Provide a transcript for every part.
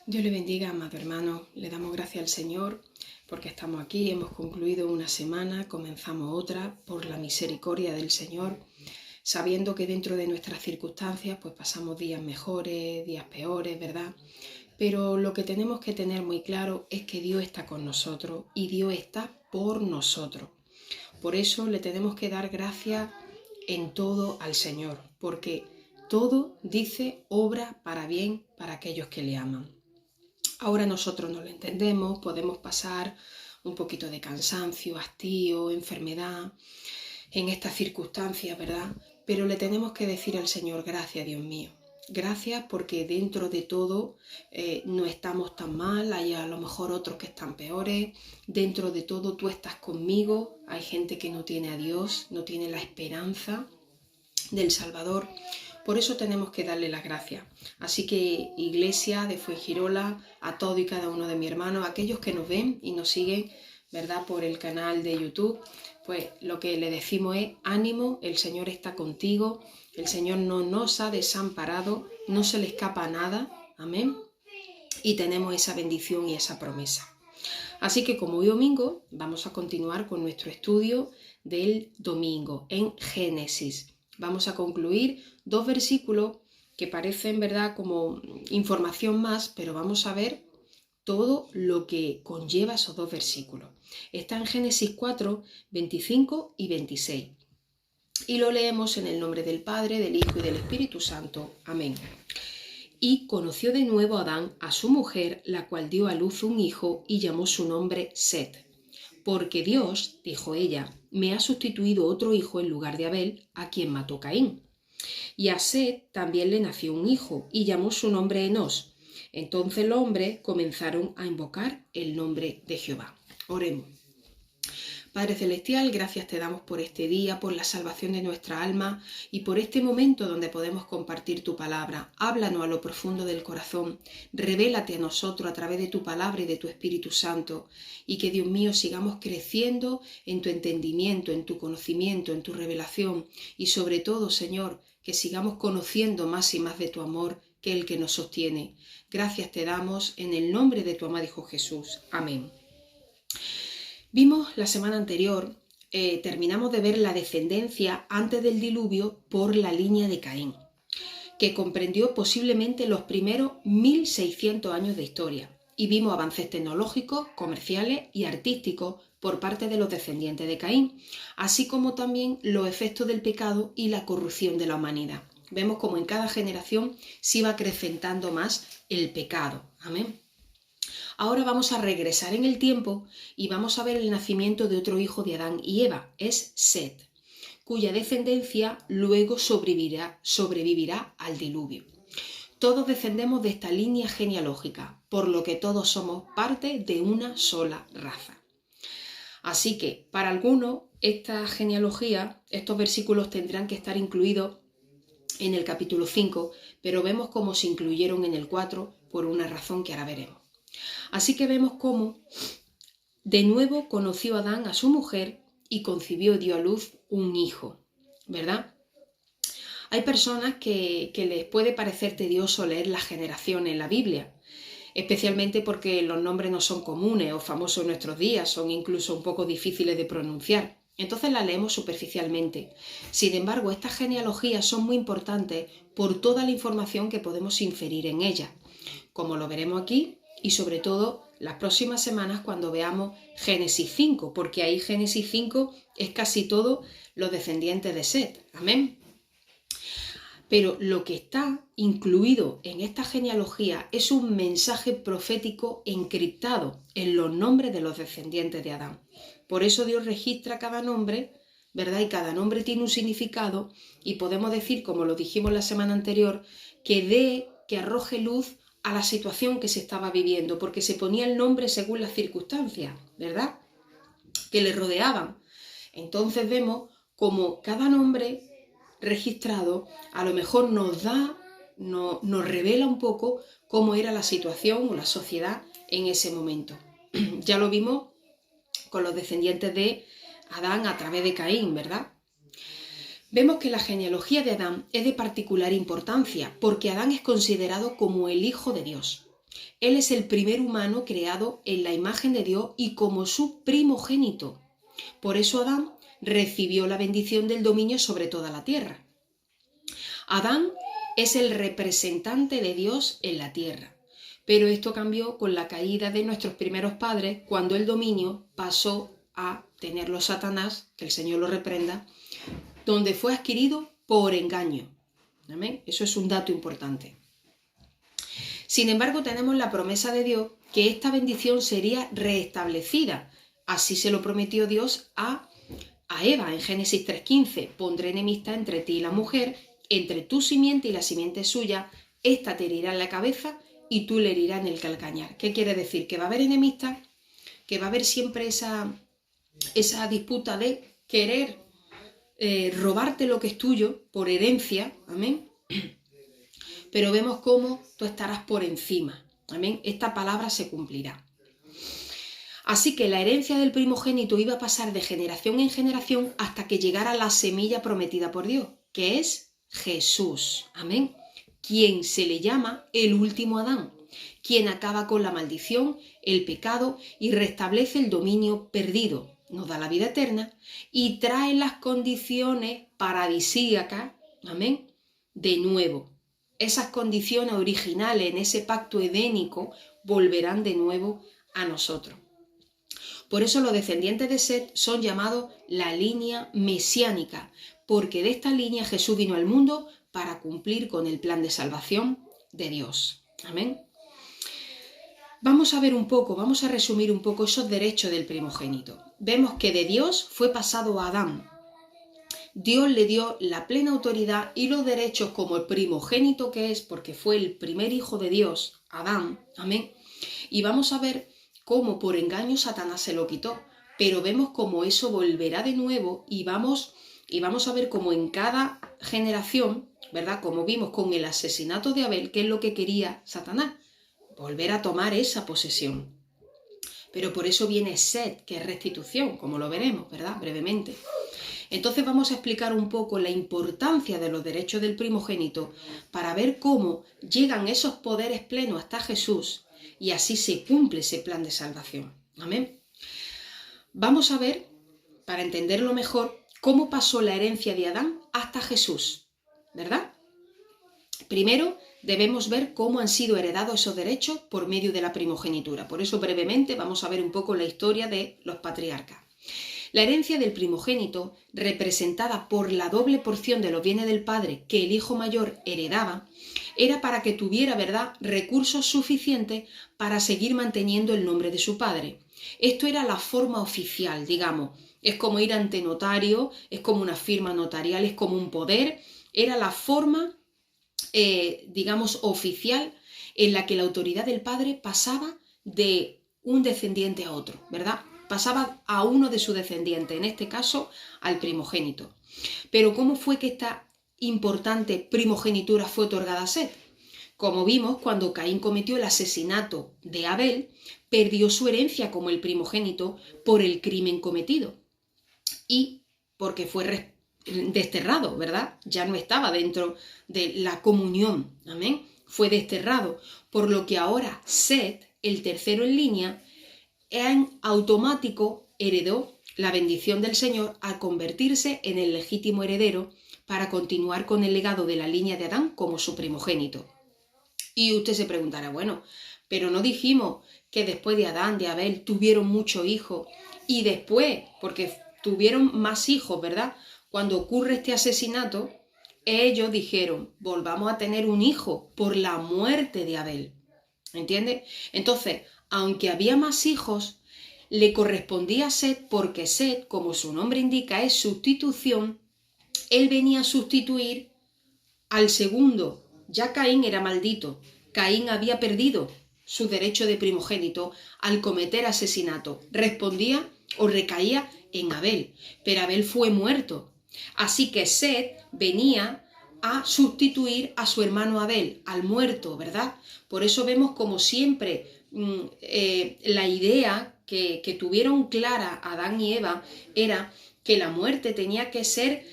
Dios le bendiga, amado hermano. Le damos gracias al Señor porque estamos aquí, hemos concluido una semana, comenzamos otra por la misericordia del Señor, sabiendo que dentro de nuestras circunstancias pues pasamos días mejores, días peores, ¿verdad? Pero lo que tenemos que tener muy claro es que Dios está con nosotros y Dios está por nosotros. Por eso le tenemos que dar gracias en todo al Señor, porque todo dice obra para bien para aquellos que le aman. Ahora nosotros no lo entendemos, podemos pasar un poquito de cansancio, hastío, enfermedad en estas circunstancias, ¿verdad? Pero le tenemos que decir al Señor, gracias Dios mío. Gracias porque dentro de todo no estamos tan mal, hay a lo mejor otros que están peores, dentro de todo tú estás conmigo, hay gente que no tiene a Dios, no tiene la esperanza del Salvador. Por eso tenemos que darle las gracias. Así que Iglesia de Fuengirola, a todo y cada uno de mis hermanos, aquellos que nos ven y nos siguen, ¿verdad?, por el canal de YouTube, pues lo que le decimos es ánimo, el Señor está contigo, el Señor no nos ha desamparado, no se le escapa nada, amén, y tenemos esa bendición y esa promesa. Así que como hoy domingo, vamos a continuar con nuestro estudio del domingo en Génesis. Vamos a concluir 2 versículos que parecen, ¿verdad?, como información más, pero vamos a ver todo lo que conlleva esos 2 versículos. Está en Génesis 4, 25 y 26. Y lo leemos en el nombre del Padre, del Hijo y del Espíritu Santo. Amén. Y conoció de nuevo Adán a su mujer, la cual dio a luz un hijo y llamó su nombre Set. Porque Dios, dijo ella, me ha sustituido otro hijo en lugar de Abel, a quien mató Caín. Y a Set también le nació un hijo y llamó su nombre Enós. Entonces los hombres comenzaron a invocar el nombre de Jehová. Oremos. Padre Celestial, gracias te damos por este día, por la salvación de nuestra alma y por este momento donde podemos compartir tu palabra. Háblanos a lo profundo del corazón, revélate a nosotros a través de tu palabra y de tu Espíritu Santo y que, Dios mío, sigamos creciendo en tu entendimiento, en tu conocimiento, en tu revelación y sobre todo, Señor, que sigamos conociendo más y más de tu amor que el que nos sostiene. Gracias te damos en el nombre de tu amado Hijo Jesús. Amén. Vimos la semana anterior, terminamos de ver la descendencia antes del diluvio por la línea de Caín, que comprendió posiblemente los primeros 1600 años de historia, y vimos avances tecnológicos, comerciales y artísticos por parte de los descendientes de Caín, así como también los efectos del pecado y la corrupción de la humanidad. Vemos como en cada generación se iba acrecentando más el pecado. Amén. Ahora vamos a regresar en el tiempo y vamos a ver el nacimiento de otro hijo de Adán y Eva, es Set, cuya descendencia luego sobrevivirá al diluvio. Todos descendemos de esta línea genealógica, por lo que todos somos parte de una sola raza. Así que, para algunos, esta genealogía, estos versículos tendrán que estar incluidos en el capítulo 5, pero vemos cómo se incluyeron en el 4 por una razón que ahora veremos. Así que vemos cómo de nuevo conoció Adán a su mujer y concibió y dio a luz un hijo, ¿verdad? Hay personas que les puede parecer tedioso leer las generaciones en la Biblia, especialmente porque los nombres no son comunes o famosos en nuestros días, son incluso un poco difíciles de pronunciar. Entonces las leemos superficialmente. Sin embargo, estas genealogías son muy importantes por toda la información que podemos inferir en ellas, como lo veremos aquí, y sobre todo las próximas semanas cuando veamos Génesis 5, porque ahí Génesis 5 es casi todo los descendientes de Set. Amén. Pero lo que está incluido en esta genealogía es un mensaje profético encriptado en los nombres de los descendientes de Adán. Por eso Dios registra cada nombre, ¿verdad? Y cada nombre tiene un significado y podemos decir, como lo dijimos la semana anterior, que arroje luz a la situación que se estaba viviendo, porque se ponía el nombre según las circunstancias, ¿verdad?, que le rodeaban. Entonces vemos como cada nombre registrado a lo mejor nos revela un poco cómo era la situación o la sociedad en ese momento. Ya lo vimos con los descendientes de Adán a través de Caín, ¿verdad? Vemos que la genealogía de Adán es de particular importancia porque Adán es considerado como el hijo de Dios. Él es el primer humano creado en la imagen de Dios y como su primogénito. Por eso Adán recibió la bendición del dominio sobre toda la tierra. Adán es el representante de Dios en la tierra. Pero esto cambió con la caída de nuestros primeros padres, cuando el dominio pasó a tenerlo Satanás, que el Señor lo reprenda, donde fue adquirido por engaño. ¿Amén? Eso es un dato importante. Sin embargo, tenemos la promesa de Dios que esta bendición sería restablecida. Así se lo prometió Dios a Eva en Génesis 3:15. Pondré enemistad entre ti y la mujer, entre tu simiente y la simiente suya. Esta te herirá en la cabeza y tú le herirás en el calcañar. ¿Qué quiere decir? Que va a haber enemistad, que va a haber siempre esa disputa de querer robarte lo que es tuyo por herencia. Amén. Pero vemos cómo tú estarás por encima. Amén. Esta palabra se cumplirá. Así que la herencia del primogénito iba a pasar de generación en generación hasta que llegara la semilla prometida por Dios, que es Jesús. Amén. Quien se le llama el último Adán, quien acaba con la maldición, el pecado y restablece el dominio perdido. Nos da la vida eterna y trae las condiciones paradisíacas, amén, de nuevo. Esas condiciones originales en ese pacto edénico volverán de nuevo a nosotros. Por eso los descendientes de Set son llamados la línea mesiánica, porque de esta línea Jesús vino al mundo para cumplir con el plan de salvación de Dios. Amén. Vamos a ver un poco, vamos a resumir un poco esos derechos del primogénito. Vemos que de Dios fue pasado a Adán. Dios le dio la plena autoridad y los derechos como el primogénito que es, porque fue el primer hijo de Dios, Adán. Amén. Y vamos a ver cómo por engaño Satanás se lo quitó, pero vemos cómo eso volverá de nuevo y vamos a ver cómo en cada generación, ¿verdad? Como vimos con el asesinato de Abel, ¿qué es lo que quería Satanás? Volver a tomar esa posesión. Pero por eso viene Set, que es restitución, como lo veremos, ¿verdad? Brevemente. Entonces vamos a explicar un poco la importancia de los derechos del primogénito para ver cómo llegan esos poderes plenos hasta Jesús y así se cumple ese plan de salvación. Amén. Vamos a ver, para entenderlo mejor, cómo pasó la herencia de Adán hasta Jesús, ¿verdad? Primero debemos ver cómo han sido heredados esos derechos por medio de la primogenitura. Por eso brevemente vamos a ver un poco la historia de los patriarcas. La herencia del primogénito, representada por la doble porción de los bienes del padre que el hijo mayor heredaba, era para que tuviera, ¿verdad?, recursos suficientes para seguir manteniendo el nombre de su padre. Esto era la forma oficial, digamos. Es como ir ante notario, es como una firma notarial, es como un poder. Era la forma, digamos, oficial en la que la autoridad del padre pasaba de un descendiente a otro, ¿verdad? Pasaba a uno de sus descendientes, en este caso al primogénito. Pero ¿cómo fue que esta importante primogenitura fue otorgada a Set? Como vimos, cuando Caín cometió el asesinato de Abel, perdió su herencia como el primogénito por el crimen cometido y porque fue desterrado, ¿verdad? Ya no estaba dentro de la comunión, amén. Fue desterrado, por lo que ahora Set, el tercero en línea, en automático heredó la bendición del Señor al convertirse en el legítimo heredero para continuar con el legado de la línea de Adán como su primogénito. Y usted se preguntará, bueno, pero no dijimos que después de Adán, de Abel, tuvieron muchos hijos y después, porque tuvieron más hijos, ¿verdad? Cuando ocurre este asesinato, ellos dijeron, volvamos a tener un hijo por la muerte de Abel. ¿Entiendes? Entonces, aunque había más hijos, le correspondía a Set porque Set, como su nombre indica, es sustitución. Él venía a sustituir al segundo. Ya Caín era maldito. Caín había perdido su derecho de primogénito al cometer asesinato. Respondía o recaía en Abel, pero Abel fue muerto. Así que Set venía a sustituir a su hermano Abel, al muerto, ¿verdad? Por eso vemos como siempre la idea que tuvieron clara Adán y Eva era que la muerte tenía que ser,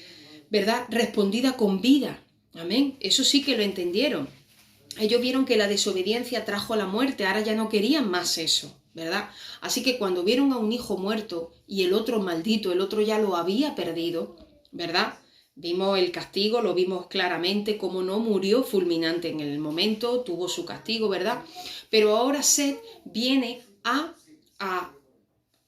¿verdad?, respondida con vida. Amén. Eso sí que lo entendieron. ellos vieron que la desobediencia trajo la muerte, ahora ya no querían más eso, ¿verdad? Así que cuando vieron a un hijo muerto y el otro maldito, el otro ya lo había perdido, ¿verdad? Vimos el castigo, lo vimos claramente, cómo no murió fulminante en el momento, tuvo su castigo, ¿verdad? Pero ahora Set viene a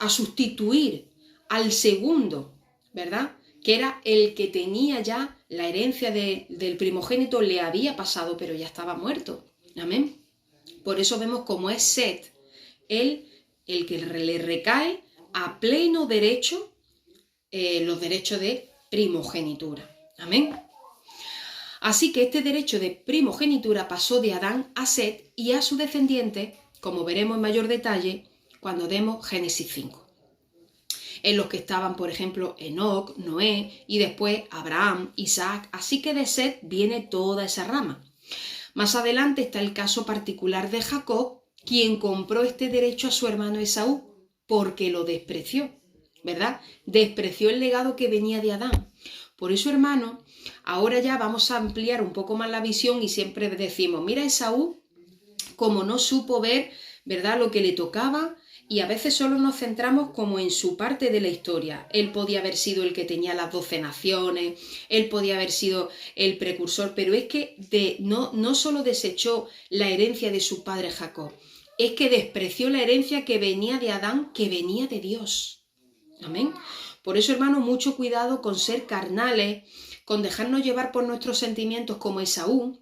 sustituir al segundo, ¿verdad? Que era el que tenía ya la herencia del primogénito, le había pasado, pero ya estaba muerto. Amén. Por eso vemos cómo es Set, el que le recae a pleno derecho los derechos de primogenitura. Amén. Así que este derecho de primogenitura pasó de Adán a Set y a su descendiente, como veremos en mayor detalle cuando demos Génesis 5. En los que estaban, por ejemplo, Enoc, Noé y después Abraham, Isaac, así que de Set viene toda esa rama. Más adelante está el caso particular de Jacob, quien compró este derecho a su hermano Esaú porque lo despreció, ¿verdad? Despreció el legado que venía de Adán. Por eso, hermano, ahora ya vamos a ampliar un poco más la visión y siempre decimos, mira, Esaú, como no supo ver, ¿verdad?, lo que le tocaba, y a veces solo nos centramos como en su parte de la historia. Él podía haber sido el que tenía las 12 naciones, él podía haber sido el precursor, pero es que no solo desechó la herencia de su padre Jacob, es que despreció la herencia que venía de Adán, que venía de Dios. Amén. Por eso, hermano, mucho cuidado con ser carnales, con dejarnos llevar por nuestros sentimientos como Esaú,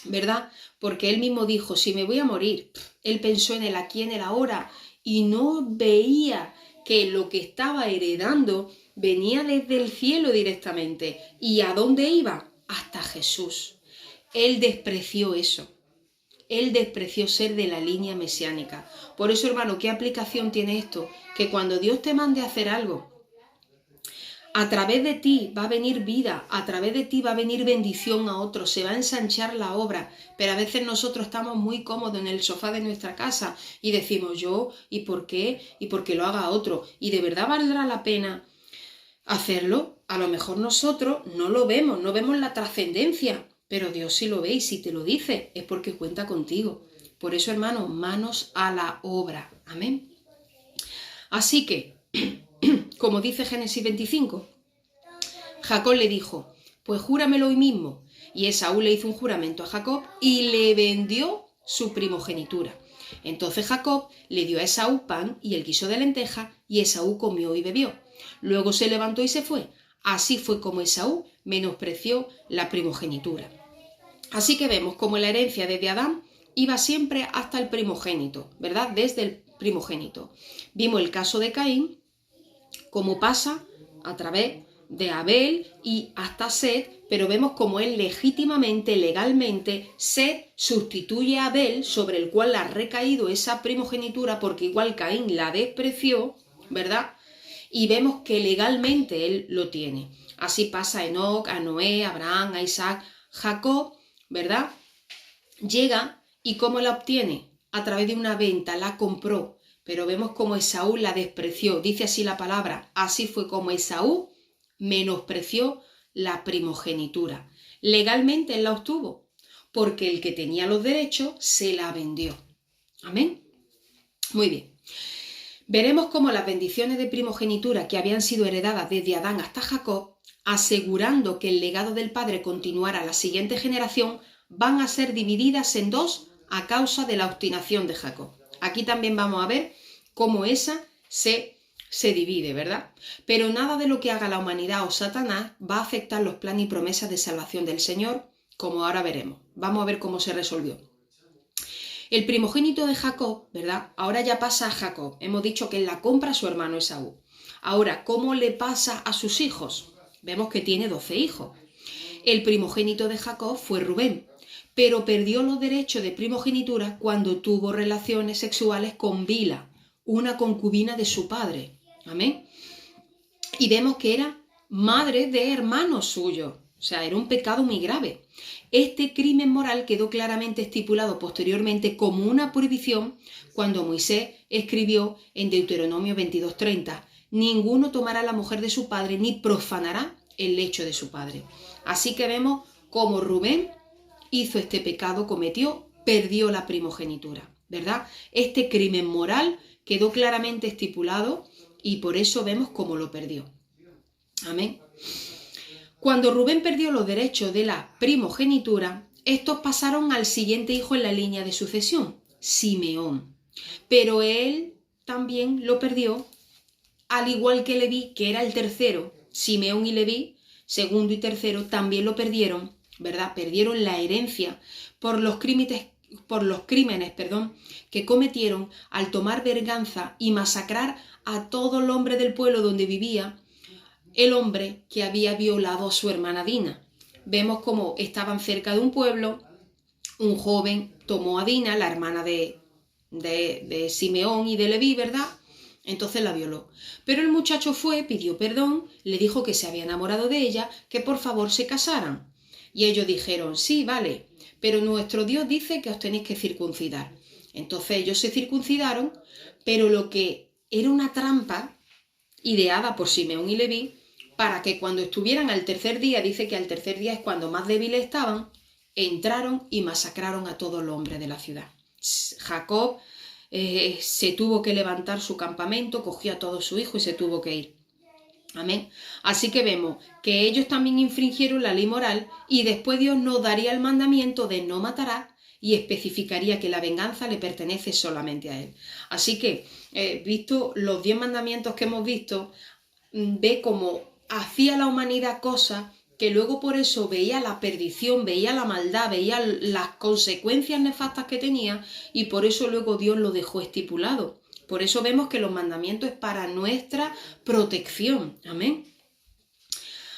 ¿verdad? Porque él mismo dijo, si me voy a morir, él pensó en el aquí, en el ahora, y no veía que lo que estaba heredando venía desde el cielo directamente. ¿Y a dónde iba? Hasta Jesús. Él despreció eso. Él despreció ser de la línea mesiánica. Por eso, hermano, ¿qué aplicación tiene esto? Que cuando Dios te mande a hacer algo, a través de ti va a venir vida, a través de ti va a venir bendición a otros, se va a ensanchar la obra, pero a veces nosotros estamos muy cómodos en el sofá de nuestra casa y decimos yo, ¿y por qué? ¿Y por qué lo haga otro? ¿Y de verdad valdrá la pena hacerlo? A lo mejor nosotros no lo vemos, no vemos la trascendencia, pero Dios sí lo ve y si te lo dice es porque cuenta contigo. Por eso, hermano, manos a la obra. Amén. Así que, como dice Génesis 25, Jacob le dijo, pues júramelo hoy mismo. Y Esaú le hizo un juramento a Jacob y le vendió su primogenitura. Entonces Jacob le dio a Esaú pan y el guiso de lenteja, y Esaú comió y bebió. Luego se levantó y se fue. Así fue como Esaú menospreció la primogenitura. Así que vemos como la herencia desde Adán iba siempre hasta el primogénito, ¿verdad? Desde el primogénito. Vimos el caso de Caín, cómo pasa a través de Abel y hasta Set, pero vemos como él legítimamente, legalmente, Set sustituye a Abel, sobre el cual ha recaído esa primogenitura, porque igual Caín la despreció, ¿verdad? Y vemos que legalmente él lo tiene. Así pasa a Enoc, a Noé, a Abraham, a Isaac, Jacob, ¿verdad? Llega y ¿cómo la obtiene? A través de una venta, la compró. Pero vemos como Esaú la despreció. Dice así la palabra. Así fue como Esaú menospreció la primogenitura. Legalmente él la obtuvo, porque el que tenía los derechos se la vendió. Amén. Muy bien. Veremos cómo las bendiciones de primogenitura que habían sido heredadas desde Adán hasta Jacob, asegurando que el legado del padre continuara a la siguiente generación, van a ser divididas en dos a causa de la obstinación de Jacob. Aquí también vamos a ver cómo esa se divide, ¿verdad? Pero nada de lo que haga la humanidad o Satanás va a afectar los planes y promesas de salvación del Señor, como ahora veremos. Vamos a ver cómo se resolvió. El primogénito de Jacob, ¿verdad? Ahora ya pasa a Jacob. Hemos dicho que él la compra a su hermano Esaú. Ahora, ¿cómo le pasa a sus hijos? Vemos que tiene 12 hijos. El primogénito de Jacob fue Rubén, pero perdió los derechos de primogenitura cuando tuvo relaciones sexuales con Bila, una concubina de su padre. Amén. Y vemos que era madre de hermanos suyos. O sea, era un pecado muy grave. Este crimen moral quedó claramente estipulado posteriormente como una prohibición cuando Moisés escribió en Deuteronomio 22:30: ninguno tomará la mujer de su padre ni profanará el lecho de su padre. Así que vemos como Rubén hizo este pecado, cometió, perdió la primogenitura, ¿verdad? Este crimen moral quedó claramente estipulado y por eso vemos cómo lo perdió. Amén. Cuando Rubén perdió los derechos de la primogenitura, estos pasaron al siguiente hijo en la línea de sucesión, Simeón. Pero él también lo perdió, al igual que Leví, que era el tercero. Simeón y Leví, segundo y tercero, también lo perdieron, ¿verdad? Perdieron la herencia por los crímenes, que cometieron al tomar venganza y masacrar a todo el hombre del pueblo donde vivía el hombre que había violado a su hermana Dina. Vemos cómo estaban cerca de un pueblo, un joven tomó a Dina, la hermana de Simeón y de Leví, ¿verdad? Entonces la violó. Pero el muchacho fue, pidió perdón, le dijo que se había enamorado de ella, que por favor se casaran. Y ellos dijeron, sí, vale, pero nuestro Dios dice que os tenéis que circuncidar. Entonces ellos se circuncidaron, pero lo que era una trampa ideada por Simeón y Leví, para que cuando estuvieran al tercer día, dice que al tercer día es cuando más débiles estaban, entraron y masacraron a todo el hombre de la ciudad. Jacob se tuvo que levantar su campamento, cogió a todo su hijo y se tuvo que ir. Amén. Así que vemos que ellos también infringieron la ley moral y después Dios nos daría el mandamiento de no matarás y especificaría que la venganza le pertenece solamente a él. Así que, visto los 10 mandamientos que hemos visto, ve cómo hacía la humanidad cosas que luego por eso veía la perdición, veía la maldad, veía las consecuencias nefastas que tenía y por eso luego Dios lo dejó estipulado. Por eso vemos que los mandamientos es para nuestra protección. Amén.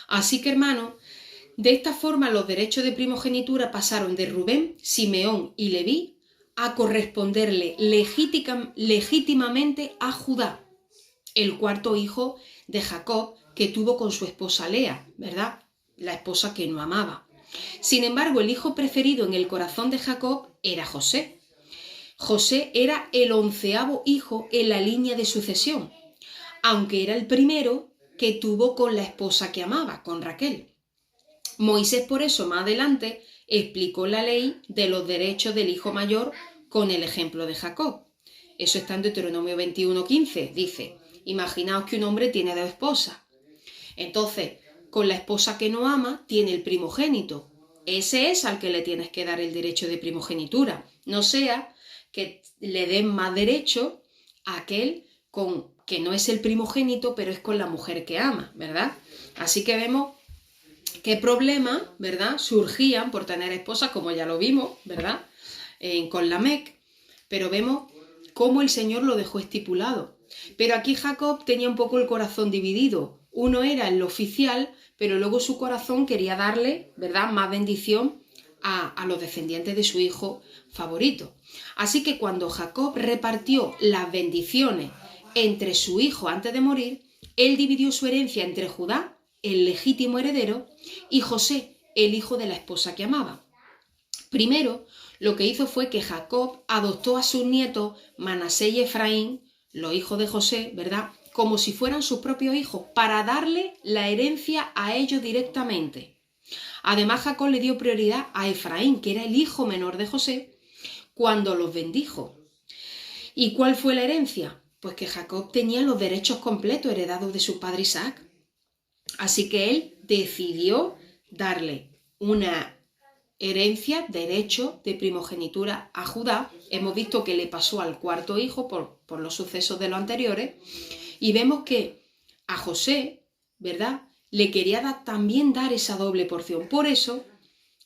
Así que, hermanos, de esta forma los derechos de primogenitura pasaron de Rubén, Simeón y Leví a corresponderle legítimamente a Judá, el cuarto hijo de Jacob que tuvo con su esposa Lea, ¿verdad? La esposa que no amaba. Sin embargo, el hijo preferido en el corazón de Jacob era José. José era el 11º hijo en la línea de sucesión, aunque era el primero que tuvo con la esposa que amaba, con Raquel. Moisés, por eso, más adelante, explicó la ley de los derechos del hijo mayor con el ejemplo de Jacob. Eso está en Deuteronomio 21:15. Dice, imaginaos que un hombre tiene 2 esposas. Entonces, con la esposa que no ama, tiene el primogénito. Ese es al que le tienes que dar el derecho de primogenitura. No sea que le den más derecho a aquel que no es el primogénito, pero es con la mujer que ama, ¿verdad? Así que vemos qué problemas, ¿verdad?, surgían por tener esposas, como ya lo vimos, ¿verdad?, con Lamec, pero vemos cómo el Señor lo dejó estipulado. Pero aquí Jacob tenía un poco el corazón dividido. Uno era el oficial, pero luego su corazón quería darle, ¿verdad?, más bendición a los descendientes de su hijo favorito. Así que cuando Jacob repartió las bendiciones entre su hijo antes de morir, él dividió su herencia entre Judá, el legítimo heredero, y José, el hijo de la esposa que amaba. Primero, lo que hizo fue que Jacob adoptó a sus nietos Manasés y Efraín, los hijos de José, ¿verdad?, como si fueran sus propios hijos, para darle la herencia a ellos directamente. Además, Jacob le dio prioridad a Efraín, que era el hijo menor de José, cuando los bendijo. ¿Y cuál fue la herencia? Pues que Jacob tenía los derechos completos heredados de su padre Isaac. Así que él decidió darle una herencia, derecho de primogenitura a Judá. Hemos visto que le pasó al cuarto hijo por los sucesos de los anteriores. Y vemos que a José, ¿verdad?, le quería también dar esa doble porción. Por eso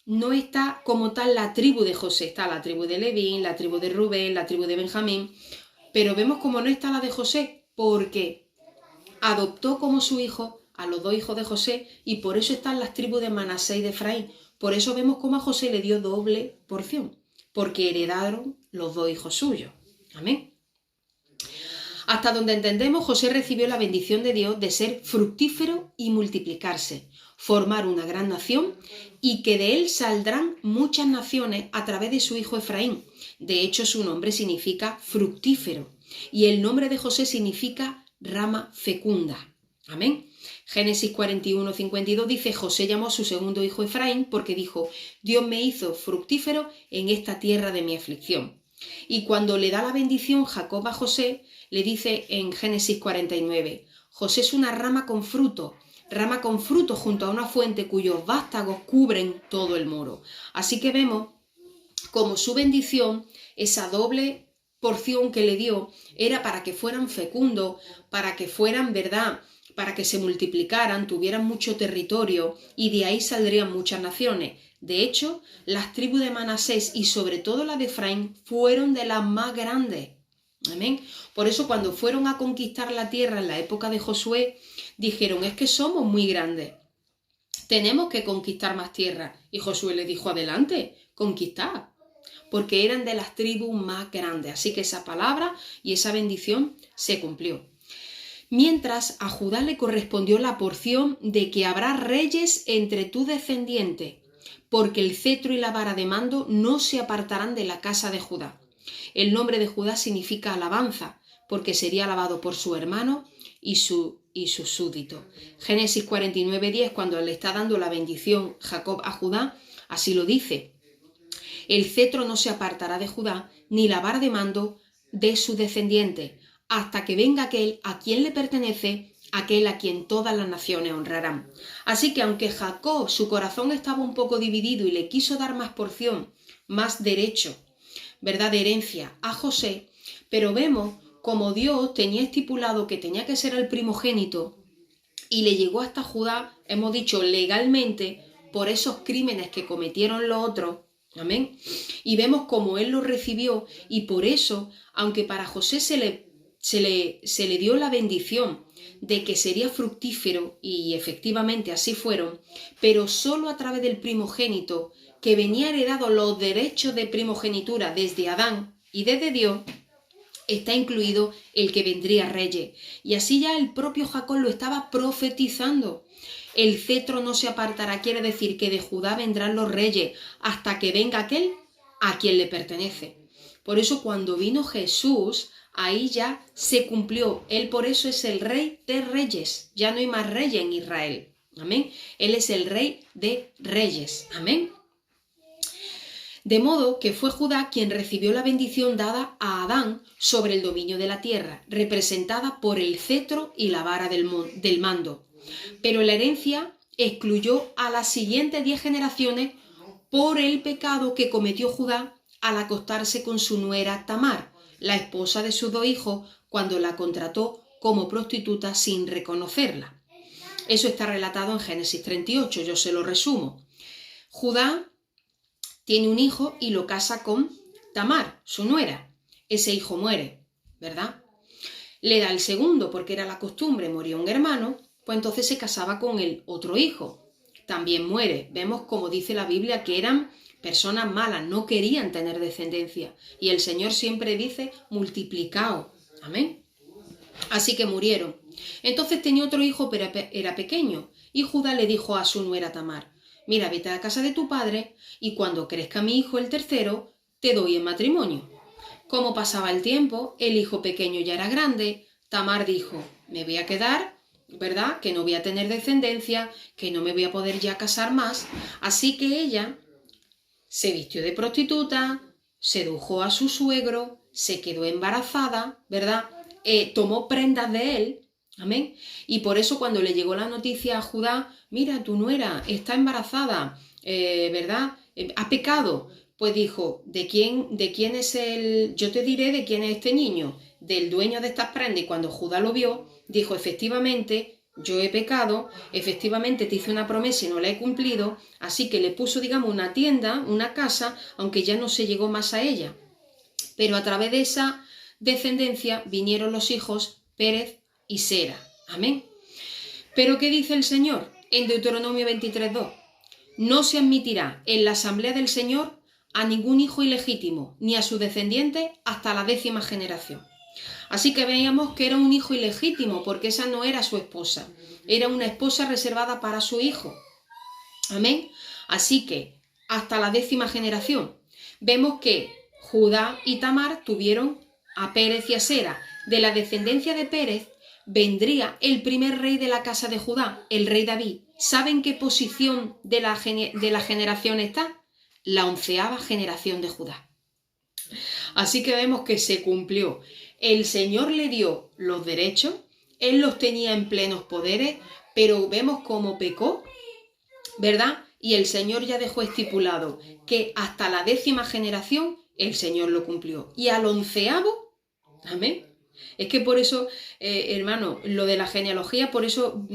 no está como tal la tribu de José. Está la tribu de Leví, la tribu de Rubén, la tribu de Benjamín. Pero vemos como no está la de José, porque adoptó como su hijo a los 2 hijos de José y por eso están las tribus de Manasés y de Efraín. Por eso vemos cómo a José le dio doble porción, porque heredaron los 2 hijos suyos. Amén. Hasta donde entendemos, José recibió la bendición de Dios de ser fructífero y multiplicarse, formar una gran nación y que de él saldrán muchas naciones a través de su hijo Efraín. De hecho, su nombre significa fructífero y el nombre de José significa rama fecunda. Amén. Génesis 41, 52 dice: José llamó a su segundo hijo Efraín porque dijo: Dios me hizo fructífero en esta tierra de mi aflicción. Y cuando le da la bendición Jacob a José, le dice en Génesis 49: José es una rama con fruto junto a una fuente cuyos vástagos cubren todo el muro. Así que vemos como su bendición, esa doble porción que le dio, era para que fueran fecundos, para que fueran, ¿verdad?, para que se multiplicaran, tuvieran mucho territorio, y de ahí saldrían muchas naciones. De hecho, las tribus de Manasés y sobre todo la de Efraín fueron de las más grandes. Amén. Por eso cuando fueron a conquistar la tierra en la época de Josué, dijeron: es que somos muy grandes, tenemos que conquistar más tierra. Y Josué le dijo: adelante, conquistad, porque eran de las tribus más grandes. Así que esa palabra y esa bendición se cumplió. Mientras a Judá le correspondió la porción de que habrá reyes entre tu descendiente, porque el cetro y la vara de mando no se apartarán de la casa de Judá. El nombre de Judá significa alabanza, porque sería alabado por su hermano y sus súbditos. Génesis 49:10, cuando le está dando la bendición Jacob a Judá, así lo dice: el cetro no se apartará de Judá, ni la vara de mando de su descendiente, hasta que venga aquel a quien le pertenece, aquel a quien todas las naciones honrarán. Así que aunque Jacob, su corazón estaba un poco dividido y le quiso dar más porción, más derecho, ¿verdad?, de herencia a José, pero vemos como Dios tenía estipulado que tenía que ser el primogénito y le llegó hasta Judá, hemos dicho legalmente, por esos crímenes que cometieron los otros. Amén. Y vemos cómo él lo recibió, y por eso, aunque para José se le dio la bendición de que sería fructífero, y efectivamente así fueron, pero solo a través del primogénito, que venía heredado los derechos de primogenitura desde Adán y desde Dios, está incluido el que vendría reyes. Y así ya el propio Jacob lo estaba profetizando. El cetro no se apartará, quiere decir que de Judá vendrán los reyes hasta que venga aquel a quien le pertenece. Por eso cuando vino Jesús, ahí ya se cumplió. Él por eso es el rey de reyes. Ya no hay más reyes en Israel. Amén. Él es el rey de reyes. Amén. De modo que fue Judá quien recibió la bendición dada a Adán sobre el dominio de la tierra, representada por el cetro y la vara del mando. Pero la herencia excluyó a las siguientes 10 generaciones por el pecado que cometió Judá al acostarse con su nuera Tamar, la esposa de sus 2 hijos, cuando la contrató como prostituta sin reconocerla. Eso está relatado en Génesis 38, yo se lo resumo. Judá tiene un hijo y lo casa con Tamar, su nuera. Ese hijo muere, ¿verdad? Le da el segundo, porque era la costumbre, moría un hermano, pues entonces se casaba con el otro hijo. También muere. Vemos como dice la Biblia que eran personas malas, no querían tener descendencia. Y el Señor siempre dice: multiplicaos. Amén. Así que murieron. Entonces tenía otro hijo, pero era pequeño. Y Judá le dijo a su nuera Tamar: mira, vete a la casa de tu padre y cuando crezca mi hijo, el tercero, te doy en matrimonio. Como pasaba el tiempo, el hijo pequeño ya era grande. Tamar dijo: me voy a quedar, ¿verdad?, que no voy a tener descendencia, que no me voy a poder ya casar más. Así que ella se vistió de prostituta, sedujo a su suegro, se quedó embarazada, ¿verdad?, tomó prendas de él. Amén. Y por eso cuando le llegó la noticia a Judá: mira, tu nuera está embarazada, ¿verdad?, ha pecado. Pues dijo: ¿de quién es yo te diré de quién es este niño, del dueño de estas prendas. Y cuando Judá lo vio, dijo: efectivamente, yo he pecado, efectivamente te hice una promesa y no la he cumplido. Así que le puso, digamos, una tienda, una casa, aunque ya no se llegó más a ella. Pero a través de esa descendencia vinieron los hijos Pérez y Sera. Amén. Pero ¿qué dice el Señor en Deuteronomio 23:2? No se admitirá en la asamblea del Señor a ningún hijo ilegítimo, ni a su descendiente hasta la 10ª generación. Así que veíamos que era un hijo ilegítimo, porque esa no era su esposa, era una esposa reservada para su hijo. Amén. Así que hasta la 10ª generación. Vemos que Judá y Tamar tuvieron a Pérez y a Sera. De la descendencia de Pérez vendría el primer rey de la casa de Judá, el rey David. ¿Saben qué posición de la generación está? La 11ª generación de Judá. Así que vemos que se cumplió. El Señor le dio los derechos, Él los tenía en plenos poderes, pero vemos cómo pecó, ¿verdad? Y el Señor ya dejó estipulado que hasta la 10ª generación el Señor lo cumplió. Y al 11º, amén. Es que por eso, hermano, lo de la genealogía, por eso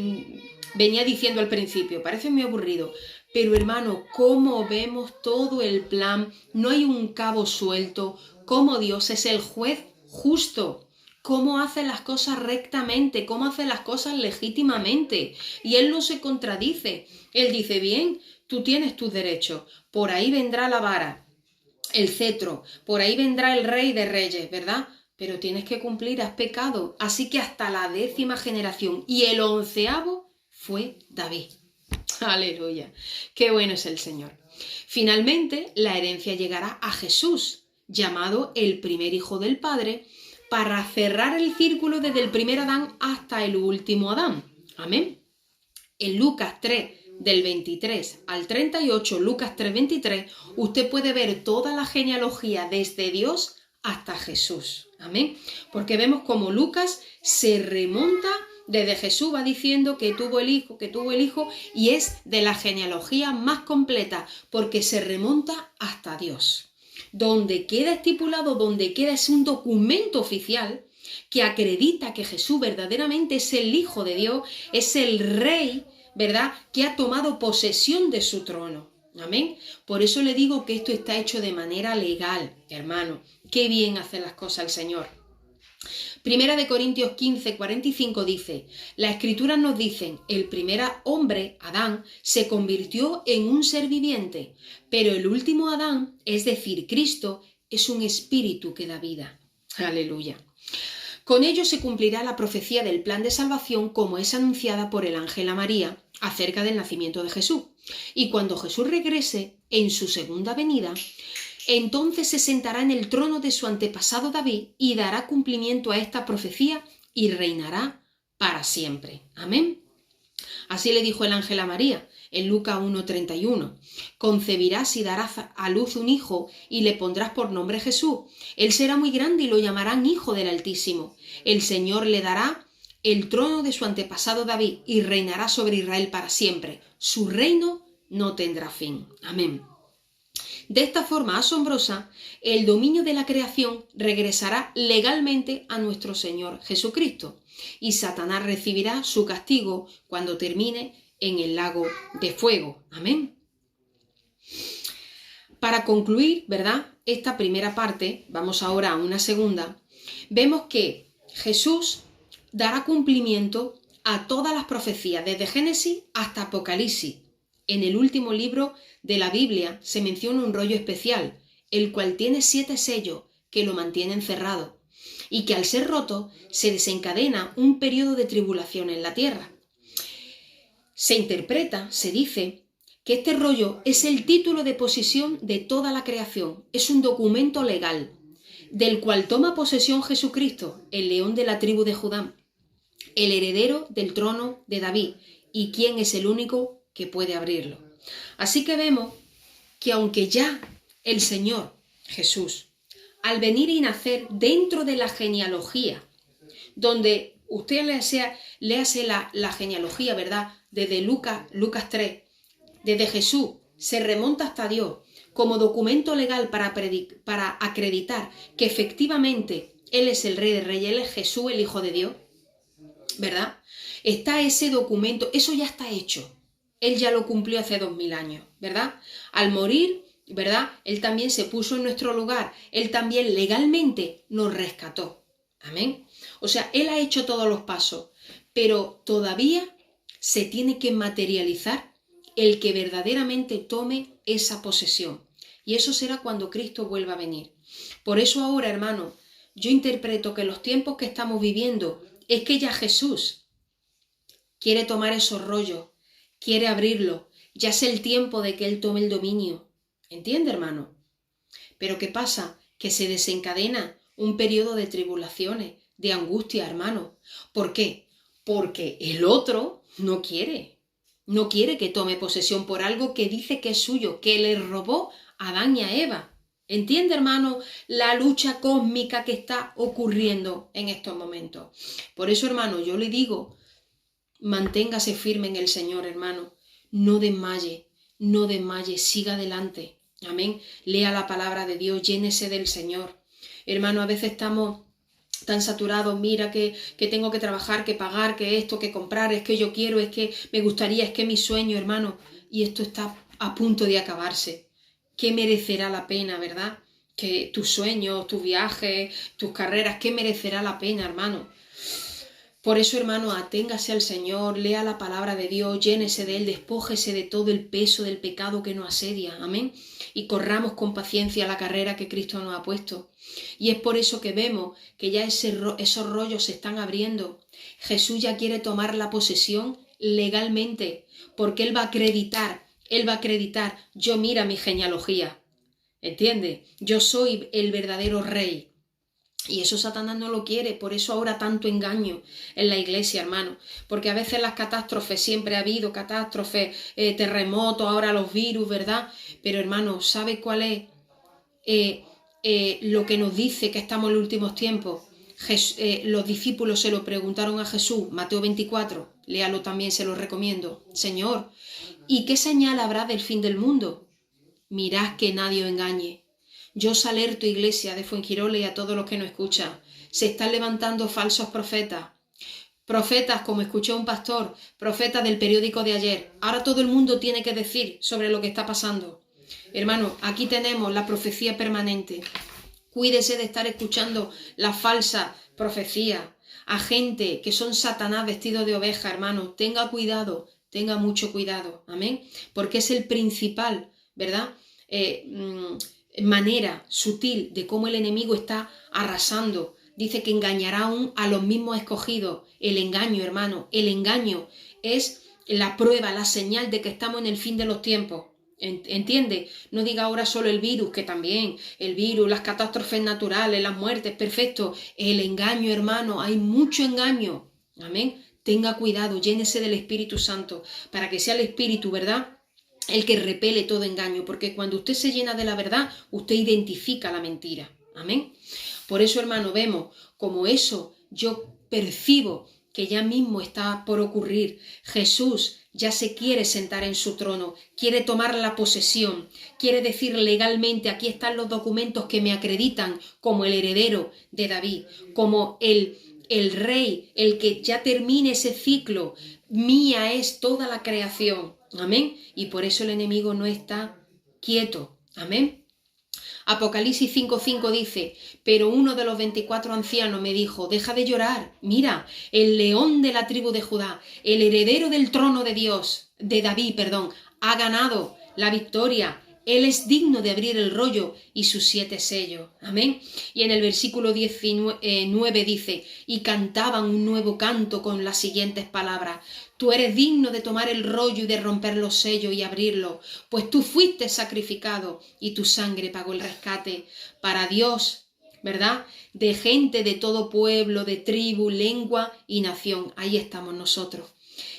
venía diciendo al principio, parece muy aburrido, pero hermano, cómo vemos todo el plan, no hay un cabo suelto, cómo Dios es el juez justo, cómo hace las cosas rectamente, cómo hace las cosas legítimamente, y Él no se contradice. Él dice, bien, tú tienes tus derechos, por ahí vendrá la vara, el cetro, por ahí vendrá el rey de reyes, ¿verdad? Pero tienes que cumplir, has pecado. Así que hasta la 10ª generación. Y el 11º fue David. Aleluya. Qué bueno es el Señor. Finalmente, la herencia llegará a Jesús, llamado el primer hijo del Padre, para cerrar el círculo desde el primer Adán hasta el último Adán. Amén. En Lucas 3, del 23 al 38, Lucas 3:23, usted puede ver toda la genealogía desde Dios hasta Jesús. Amén. Porque vemos como Lucas se remonta desde Jesús, va diciendo que tuvo el hijo, y es de la genealogía más completa, porque se remonta hasta Dios. Donde queda estipulado, donde queda es un documento oficial que acredita que Jesús verdaderamente es el Hijo de Dios, es el Rey, ¿verdad?, que ha tomado posesión de su trono. Amén. Por eso le digo que esto está hecho de manera legal, hermano. Qué bien hace las cosas el Señor. Primera de Corintios 15:45 dice, las Escrituras nos dicen, el primer hombre, Adán, se convirtió en un ser viviente, pero el último Adán, es decir, Cristo, es un espíritu que da vida. Aleluya. Con ello se cumplirá la profecía del plan de salvación como es anunciada por el ángel a María acerca del nacimiento de Jesús. Y cuando Jesús regrese en su segunda venida, entonces se sentará en el trono de su antepasado David y dará cumplimiento a esta profecía y reinará para siempre. Amén. Así le dijo el ángel a María en Lucas 1:31. Concebirás y darás a luz un hijo y le pondrás por nombre Jesús. Él será muy grande y lo llamarán Hijo del Altísimo. El Señor le dará el trono de su antepasado David y reinará sobre Israel para siempre. Su reino no tendrá fin. Amén. De esta forma asombrosa, el dominio de la creación regresará legalmente a nuestro Señor Jesucristo y Satanás recibirá su castigo cuando termine en el lago de fuego. Amén. Para concluir, ¿verdad?, esta primera parte, vamos ahora a una segunda, vemos que Jesús dará cumplimiento a todas las profecías, desde Génesis hasta Apocalipsis. En el último libro de la Biblia se menciona un rollo especial, el cual tiene 7 sellos que lo mantienen cerrado, y que al ser roto se desencadena un periodo de tribulación en la tierra. Se interpreta, se dice, que este rollo es el título de posesión de toda la creación, es un documento legal, del cual toma posesión Jesucristo, el león de la tribu de Judá, el heredero del trono de David, y quien es el único que puede abrirlo. Así que vemos que aunque ya el Señor Jesús, al venir y nacer dentro de la genealogía, donde usted léase la genealogía, ¿verdad?, desde Lucas 3, desde Jesús, se remonta hasta Dios, como documento legal para acreditar que efectivamente Él es el Rey de Reyes, Él es Jesús, el Hijo de Dios, ¿verdad? Está ese documento, eso ya está hecho. Él ya lo cumplió hace 2000 años, ¿verdad? Al morir, ¿verdad?, Él también se puso en nuestro lugar. Él también legalmente nos rescató. Amén. O sea, Él ha hecho todos los pasos, pero todavía se tiene que materializar el que verdaderamente tome esa posesión. Y eso será cuando Cristo vuelva a venir. Por eso ahora, hermano, yo interpreto que los tiempos que estamos viviendo es que ya Jesús quiere tomar esos rollos, quiere abrirlo, ya es el tiempo de que Él tome el dominio. ¿Entiende, hermano? Pero ¿qué pasa? Que se desencadena un periodo de tribulaciones, de angustia, hermano. ¿Por qué? porque el otro no quiere que tome posesión por algo que dice que es suyo, que le robó a Adán y a Eva. ¿Entiende, hermano, la lucha cósmica que está ocurriendo en estos momentos? Por eso, hermano, yo le digo, manténgase firme en el Señor, hermano. No desmaye, siga adelante. Amén. Lea la palabra de Dios, llénese del Señor. Hermano, a veces estamos tan saturados, mira que tengo que trabajar, que pagar, que esto, que comprar, es que yo quiero, es que me gustaría, es que mi sueño, hermano, y esto está a punto de acabarse. ¿Qué merecerá la pena, verdad? Que tus sueños, tus viajes, tus carreras, ¿qué merecerá la pena, hermano? Por eso, hermano, aténgase al Señor, lea la palabra de Dios, llénese de Él, despójese de todo el peso del pecado que nos asedia, amén, y corramos con paciencia la carrera que Cristo nos ha puesto. Y es por eso que vemos que ya esos rollos se están abriendo. Jesús ya quiere tomar la posesión legalmente, porque Él va a acreditar, yo mira mi genealogía, ¿entiende? Yo soy el verdadero rey. Y eso Satanás no lo quiere, por eso ahora tanto engaño en la iglesia, hermano. Porque a veces las catástrofes, siempre ha habido catástrofes, terremotos, ahora los virus, ¿verdad? Pero hermano, ¿sabe cuál es lo que nos dice que estamos en los últimos tiempos? Los discípulos se lo preguntaron a Jesús, Mateo 24, léalo también, se lo recomiendo. Señor, ¿y qué señal habrá del fin del mundo? Mirad que nadie os engañe. Yo os alerto, iglesia de Fuengirola, y a todos los que nos escuchan. Se están levantando falsos profetas. Profetas, como escuché a un pastor, profetas del periódico de ayer. Ahora todo el mundo tiene que decir sobre lo que está pasando. Hermano, aquí tenemos la profecía permanente. Cuídese de estar escuchando la falsa profecía a gente que son Satanás vestidos de oveja, hermano. Tenga cuidado, tenga mucho cuidado. Amén. Porque es el principal, ¿verdad? Manera sutil de cómo el enemigo está arrasando. Dice que engañará aún a los mismos escogidos. El engaño, hermano, el engaño es la prueba, la señal de que estamos en el fin de los tiempos. ¿Entiende? No diga ahora solo el virus, que también el virus, las catástrofes naturales, las muertes, perfecto. El engaño, hermano, hay mucho engaño. Amén. Tenga cuidado, llénese del Espíritu Santo para que sea el Espíritu, ¿verdad?, el que repele todo engaño, porque cuando usted se llena de la verdad, usted identifica la mentira. Amén. Por eso, hermano, vemos como eso, yo percibo que ya mismo está por ocurrir. Jesús ya se quiere sentar en su trono, quiere tomar la posesión, quiere decir legalmente, aquí están los documentos que me acreditan como el heredero de David, como el rey, el que ya termine ese ciclo. Mía es toda la creación. Amén. Y por eso el enemigo no está quieto. Amén. Apocalipsis 5:5 dice, pero uno de los 24 ancianos me dijo, deja de llorar, mira, el león de la tribu de Judá, el heredero del trono de Dios, de David, ha ganado la victoria. Él es digno de abrir el rollo y sus 7 sellos. Amén. Y en el versículo 19 dice, y cantaban un nuevo canto con las siguientes palabras. Tú eres digno de tomar el rollo y de romper los sellos y abrirlo, pues tú fuiste sacrificado y tu sangre pagó el rescate para Dios, ¿verdad? De gente de todo pueblo, de tribu, lengua y nación. Ahí estamos nosotros.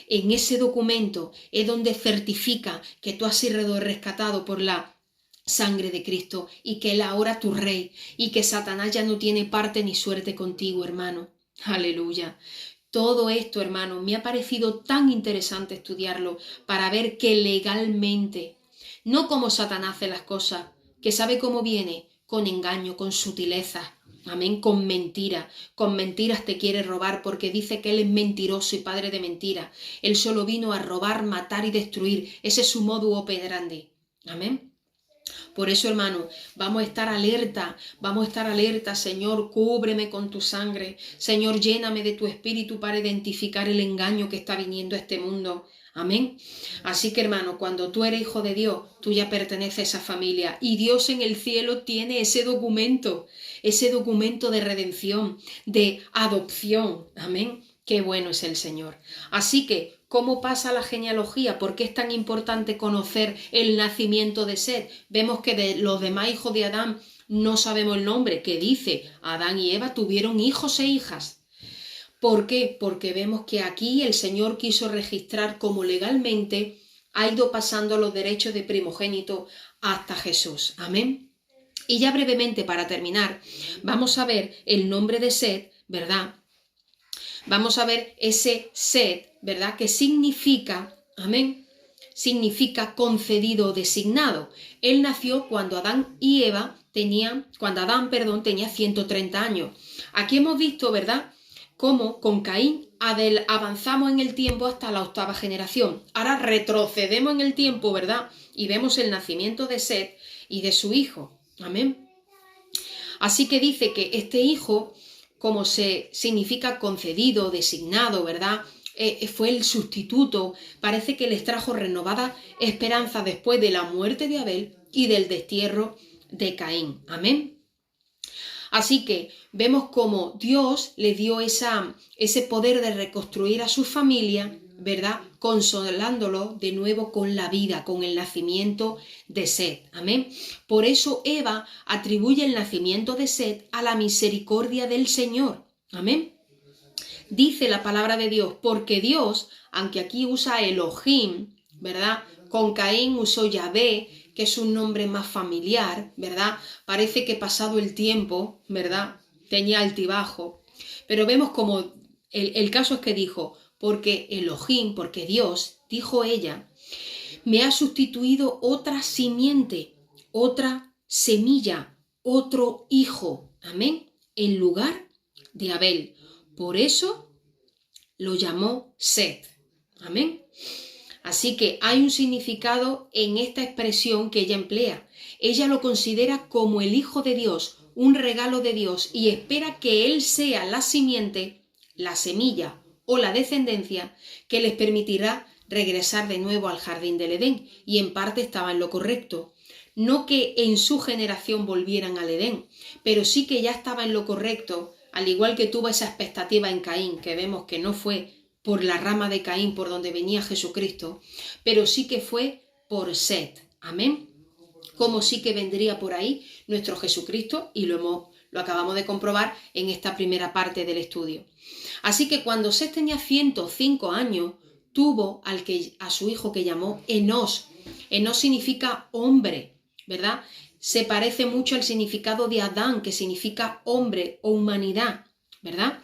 En ese documento es donde certifica que tú has sido rescatado por la sangre de Cristo y que Él ahora es tu rey y que Satanás ya no tiene parte ni suerte contigo, hermano. Aleluya. Todo esto, hermano, me ha parecido tan interesante estudiarlo para ver que legalmente, no como Satanás hace las cosas, que sabe cómo viene, con engaño, con sutileza. Amén, con mentiras te quiere robar porque dice que Él es mentiroso y padre de mentira. Él solo vino a robar, matar y destruir. Ese es su modus operandi. Amén. Por eso, hermano, vamos a estar alerta, Señor, cúbreme con tu sangre. Señor, lléname de tu espíritu para identificar el engaño que está viniendo a este mundo. Amén. Así que, hermano, cuando tú eres hijo de Dios, tú ya perteneces a esa familia y Dios en el cielo tiene ese documento de redención, de adopción. Amén. Qué bueno es el Señor. Así que, ¿cómo pasa la genealogía? ¿Por qué es tan importante conocer el nacimiento de Set? Vemos que de los demás hijos de Adán no sabemos el nombre, que dice Adán y Eva tuvieron hijos e hijas. ¿Por qué? Porque vemos que aquí el Señor quiso registrar cómo legalmente ha ido pasando los derechos de primogénito hasta Jesús. Amén. Y ya brevemente para terminar, vamos a ver el nombre de Set, ¿verdad? Vamos a ver ese Set, ¿verdad? Que significa, amén, significa concedido o designado. Él nació cuando Adán tenía 130 años. Aquí hemos visto, ¿verdad?, cómo con Caín avanzamos en el tiempo hasta la 8ª generación. Ahora retrocedemos en el tiempo, ¿verdad?, y vemos el nacimiento de Set y de su hijo. Amén. Así que dice que este hijo, como se significa concedido, designado, ¿verdad?, fue el sustituto. Parece que les trajo renovada esperanza después de la muerte de Abel y del destierro de Caín. Amén. Así que vemos cómo Dios le dio ese poder de reconstruir a su familia, ¿verdad?, consolándolo de nuevo con la vida, con el nacimiento de Set. Amén. Por eso Eva atribuye el nacimiento de Set a la misericordia del Señor. Amén. Dice la palabra de Dios, porque Dios, aunque aquí usa Elohim, ¿verdad?, con Caín usó Yahvé, que es un nombre más familiar, ¿verdad? Parece que pasado el tiempo, ¿verdad?, tenía altibajo. Pero vemos como el caso es que dijo, porque Elohim, porque Dios, dijo ella, me ha sustituido otra simiente, otra semilla, otro hijo, amén, en lugar de Abel. Por eso lo llamó Set, amén. Así que hay un significado en esta expresión que ella emplea. Ella lo considera como el Hijo de Dios, un regalo de Dios, y espera que Él sea la simiente, la semilla o la descendencia que les permitirá regresar de nuevo al jardín del Edén, y en parte estaba en lo correcto. No que en su generación volvieran al Edén, pero sí que ya estaba en lo correcto, al igual que tuvo esa expectativa en Caín, que vemos que no fue por la rama de Caín por donde venía Jesucristo, pero sí que fue por Set. Amén. Como sí que vendría por ahí nuestro Jesucristo, y lo acabamos de comprobar en esta primera parte del estudio. Así que cuando Set tenía 105 años, tuvo a su hijo que llamó Enós. Enós significa hombre, ¿verdad? Se parece mucho al significado de Adán, que significa hombre o humanidad, ¿verdad?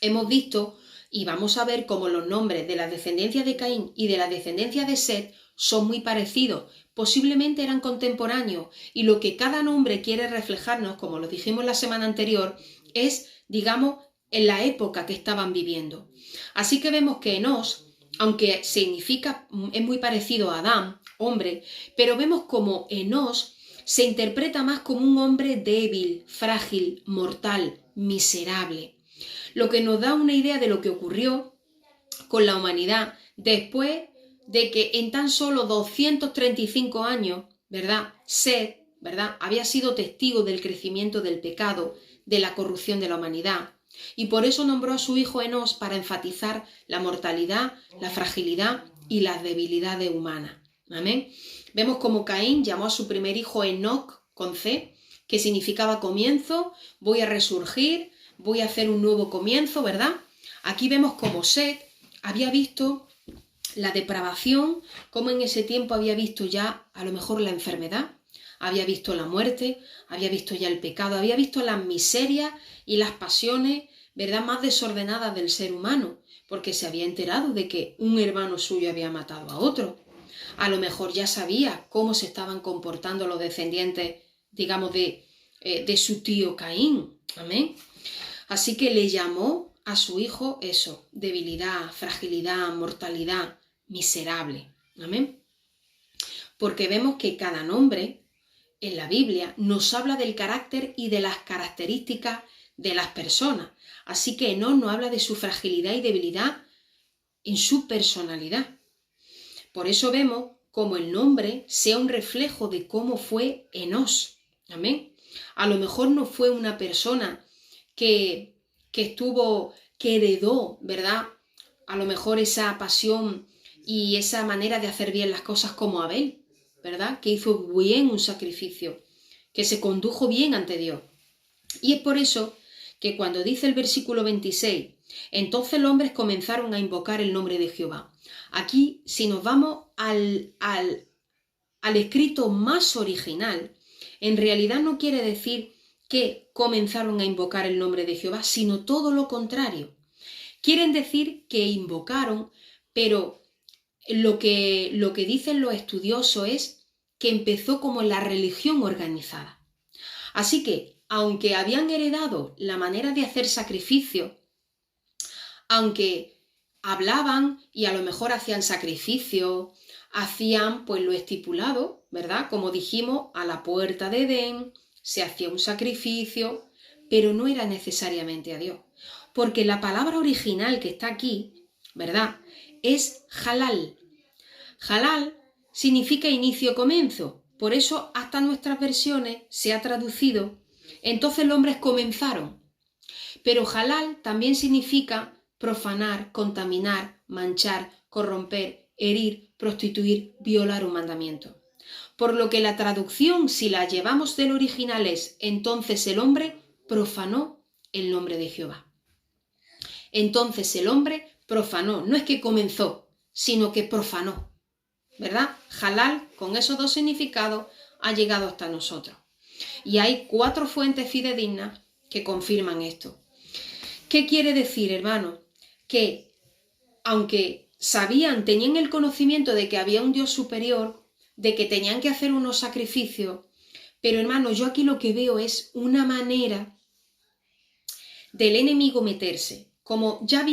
Hemos visto y vamos a ver cómo los nombres de la descendencia de Caín y de la descendencia de Set son muy parecidos, posiblemente eran contemporáneos, y lo que cada nombre quiere reflejarnos, como lo dijimos la semana anterior, es, digamos, en la época que estaban viviendo. Así que vemos que Enós, aunque es muy parecido a Adán, hombre, pero vemos como Enós se interpreta más como un hombre débil, frágil, mortal, miserable, lo que nos da una idea de lo que ocurrió con la humanidad después de que en tan solo 235 años, ¿verdad?, Set, ¿verdad?, había sido testigo del crecimiento del pecado, de la corrupción de la humanidad, y por eso nombró a su hijo Enós para enfatizar la mortalidad, la fragilidad y las debilidades humanas. Amén. Vemos como Caín llamó a su primer hijo Enoc con C, que significaba comienzo, voy a resurgir, voy a hacer un nuevo comienzo, ¿verdad? Aquí vemos como Set había visto la depravación, como en ese tiempo había visto ya a lo mejor la enfermedad, había visto la muerte, había visto ya el pecado, había visto las miserias y las pasiones, ¿verdad?, más desordenadas del ser humano, porque se había enterado de que un hermano suyo había matado a otro. A lo mejor ya sabía cómo se estaban comportando los descendientes, digamos, de su tío Caín. Amén. Así que le llamó a su hijo eso, debilidad, fragilidad, mortalidad, miserable. Amén. Porque vemos que cada nombre en la Biblia nos habla del carácter y de las características de las personas. Así que Enós nos habla de su fragilidad y debilidad en su personalidad. Por eso vemos como el nombre sea un reflejo de cómo fue Enós. Amén. A lo mejor no fue una persona que heredó, ¿verdad?, a lo mejor esa pasión y esa manera de hacer bien las cosas como Abel, ¿verdad?, que hizo bien un sacrificio, que se condujo bien ante Dios. Y es por eso que cuando dice el versículo 26, entonces los hombres comenzaron a invocar el nombre de Jehová. Aquí, si nos vamos al escrito más original, en realidad no quiere decir que comenzaron a invocar el nombre de Jehová, sino todo lo contrario. Quieren decir que invocaron, pero lo que dicen los estudiosos es que empezó como la religión organizada. Así que, aunque habían heredado la manera de hacer sacrificio, aunque hablaban y a lo mejor hacían sacrificio, hacían pues lo estipulado, ¿verdad? Como dijimos, a la puerta de Edén se hacía un sacrificio, pero no era necesariamente a Dios. Porque la palabra original que está aquí, ¿verdad?, es halal. Halal significa inicio, comienzo. Por eso hasta nuestras versiones se ha traducido, entonces los hombres comenzaron. Pero halal también significa profanar, contaminar, manchar, corromper, herir, prostituir, violar un mandamiento. Por lo que la traducción, si la llevamos del original, es entonces el hombre profanó el nombre de Jehová. Entonces el hombre profanó, no es que comenzó, sino que profanó, ¿verdad? Halal, con esos dos significados, ha llegado hasta nosotros. Y hay 4 fuentes fidedignas que confirman esto. ¿Qué quiere decir, hermano? Que aunque sabían, tenían el conocimiento de que había un Dios superior, de que tenían que hacer unos sacrificios, pero hermano, yo aquí lo que veo es una manera del enemigo meterse. Como ya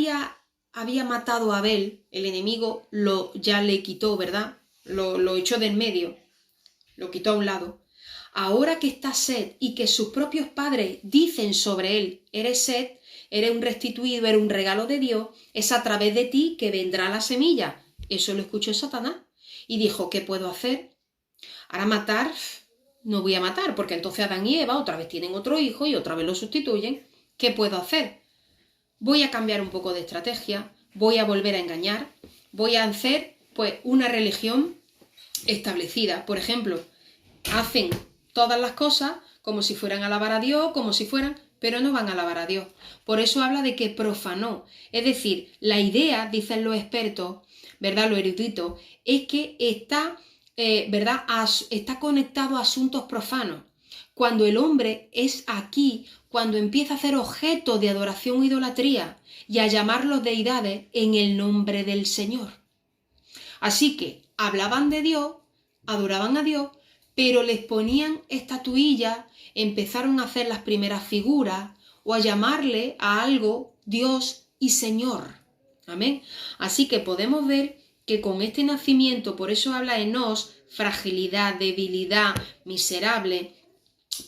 había matado a Abel, el enemigo ya le quitó, ¿verdad? Lo echó de en medio, lo quitó a un lado. Ahora que está Set y que sus propios padres dicen sobre él, eres Set, eres un restituido, eres un regalo de Dios, es a través de ti que vendrá la semilla. Eso lo escuchó Satanás y dijo, ¿qué puedo hacer? Ahora matar, no voy a matar, porque entonces Adán y Eva otra vez tienen otro hijo y otra vez lo sustituyen. ¿Qué puedo hacer? Voy a cambiar un poco de estrategia, voy a volver a engañar, voy a hacer pues una religión establecida. Por ejemplo, hacen todas las cosas como si fueran a alabar a Dios, pero no van a alabar a Dios. Por eso habla de que profanó. Es decir, la idea, dicen los expertos, ¿verdad?, los eruditos, es que está, ¿verdad?, está conectado a asuntos profanos. Cuando el hombre es aquí, cuando empieza a hacer objeto de adoración o idolatría y a llamarlos deidades en el nombre del Señor. Así que hablaban de Dios, adoraban a Dios, pero les ponían estatuillas, empezaron a hacer las primeras figuras o a llamarle a algo Dios y Señor. Amén. Así que podemos ver que con este nacimiento, por eso habla de nos, fragilidad, debilidad, miserable,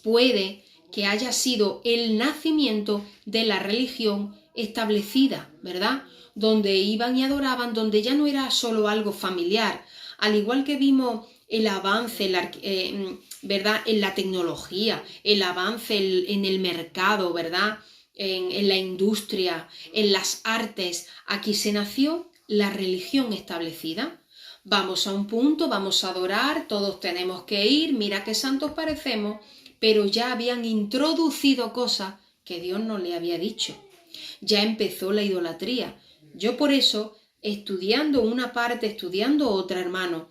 puede que haya sido el nacimiento de la religión establecida, ¿verdad? Donde iban y adoraban, donde ya no era solo algo familiar, al igual que vimos el avance, ¿verdad?, en la tecnología, el avance en el mercado, ¿verdad?, en la industria, en las artes. Aquí se nació la religión establecida. Vamos a un punto, vamos a adorar, todos tenemos que ir, mira qué santos parecemos, pero ya habían introducido cosas que Dios no le había dicho. Ya empezó la idolatría. Yo por eso, estudiando una parte, estudiando otra, hermano,